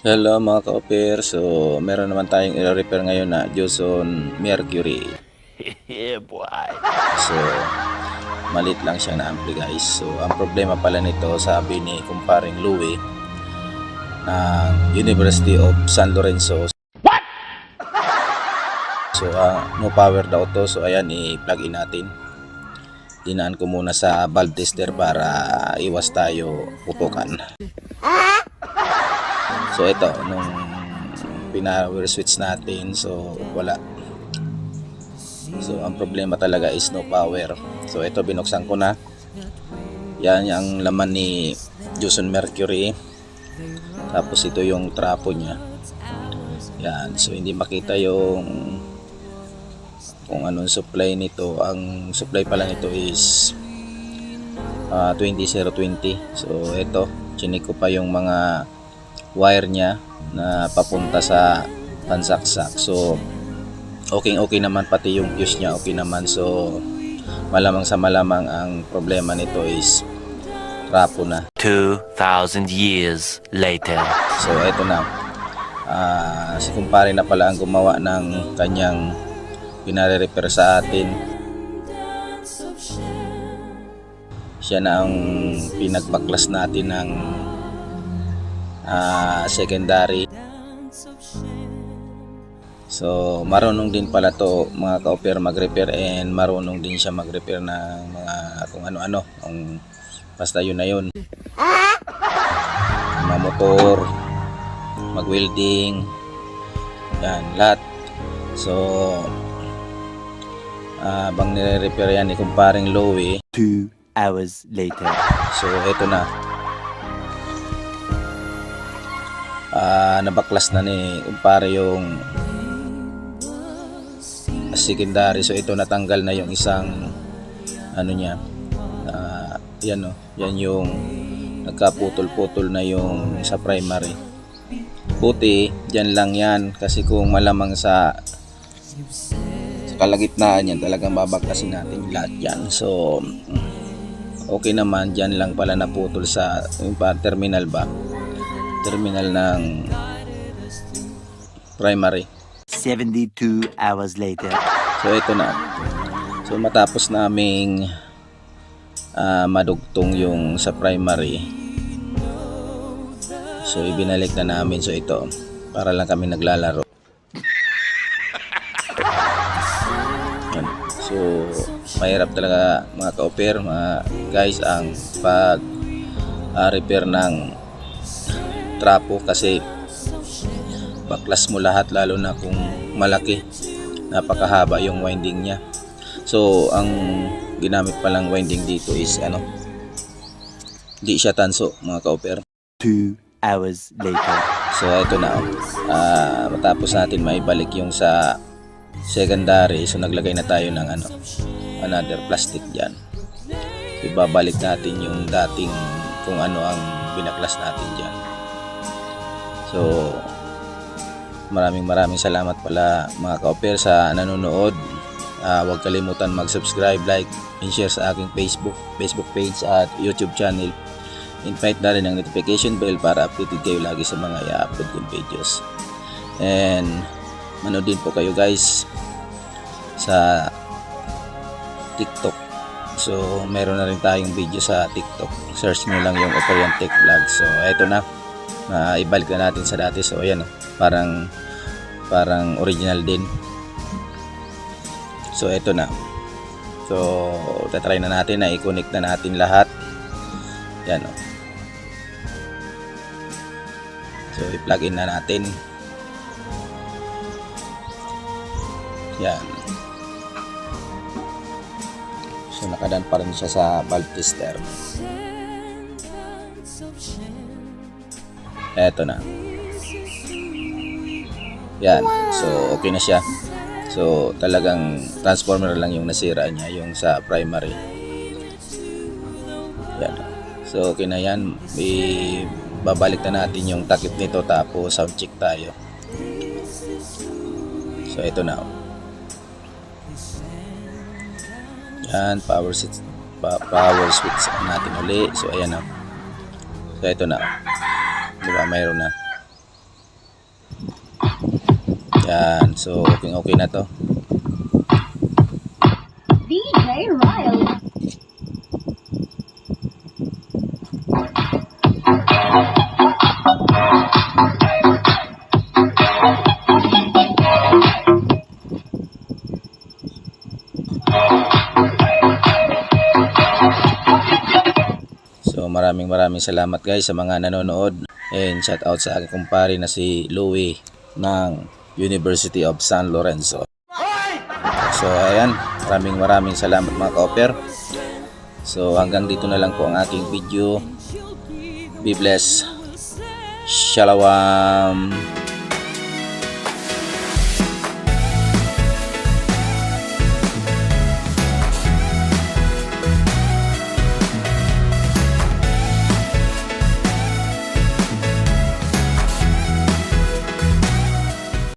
Hello mga ka-opper, so meron naman tayong i-repair ngayon na Joson Mercury. Yeah, boy. So malit lang siya na ampli guys. So ang problema pala nito, sabi ni kumparing Louie ng University of San Lorenzo. So no power daw to, so ayan i-plug in natin. Dinaan ko muna sa valve tester para iwas tayo putukan. So ito, nung pina-power switch natin, so wala. So ang problema talaga is no power. So ito binuksan ko na. Yan ang laman ni Joson Mercury. Tapos ito yung trapo niya. Yan, so hindi makita yung kung anong supply nito. Ang supply pa lang ito is 20020. So ito, chinik ko pa yung mga wire niya na papunta sa pansaksak. So okay naman, pati yung fuse niya okay naman. So malamang sa malamang ang problema nito is trapo na. 2,000 years later. So eto na, si kumpare na pala ang gumawa ng kanyang pinare-repair sa atin. Siya na ang pinagbaklas natin ng secondary. So marunong din pala to mga ka-opper mag-repair, and marunong din siya mag-repair ng mga kung ano-ano, basta yun na yun, mga motor, mag-welding, yan lahat. So bang nire-repair yan ni kumparing Louie. 2 hours later. So eto na, nabaklas na ni kumpare yung secondary. So ito, natanggal na yung isang ano niya, yan o, yan yung nagkaputol-putol na yung sa primary. Buti dyan lang yan, kasi kung malamang sa kalagitnaan yan, talagang babaklasin natin lahat yan. So okay naman, dyan lang pala naputol sa yung terminal ba, terminal ng primary. 72 hours later. So ito na, so matapos naming madugtong yung sa primary, so ibinalik na namin. So ito, para lang kami naglalaro. Yan. So mahirap talaga mga ka-opper, mga guys, ang pag repair ng trapo, kasi baklas mo lahat, lalo na kung malaki, napakahaba yung winding niya. So ang ginamit palang winding dito is di siya tanso mga ka-opper. 2 hours later. So ito na, matapos natin maibalik yung sa secondary, so naglagay na tayo ng another plastic dyan. Ibabalik natin yung dating kung ano ang binaklas natin dyan. So maraming salamat pala mga ka-opper sa nanonood. Huwag kalimutan mag-subscribe, like, and share sa aking Facebook page at YouTube channel. Invite na rin ang notification bell para updated kayo lagi sa mga i-upload kong videos. And manood din po kayo guys sa TikTok. So meron na rin tayong video sa TikTok. Search nyo lang yung Operian Tech Vlog. So eto na, ibalik na natin sa dati. So ayan, parang original din. So eto na, so tatry na natin na i-connect na natin lahat. Yan o. So i-plug in na natin. Yan. So nakadaan pa rin siya sa valve tester. Eto na. Yan. So okay na siya. So talagang transformer lang yung nasira niya, yung sa primary. Yan. So okay na yan. Babalik na natin yung takip nito, tapos sound check tayo. So ito na. Yan, power switch natin uli. So ayan na. So ito na. Diba, mayroon na. Yan, so okay na to. DJ Riley. So maraming salamat guys sa mga nanonood, and shout out sa aking kumpare na si Louie ng University of San Lorenzo. So ayan, maraming salamat mga ka-offer. So hanggang dito na lang po ang aking video. Be blessed. Shalom.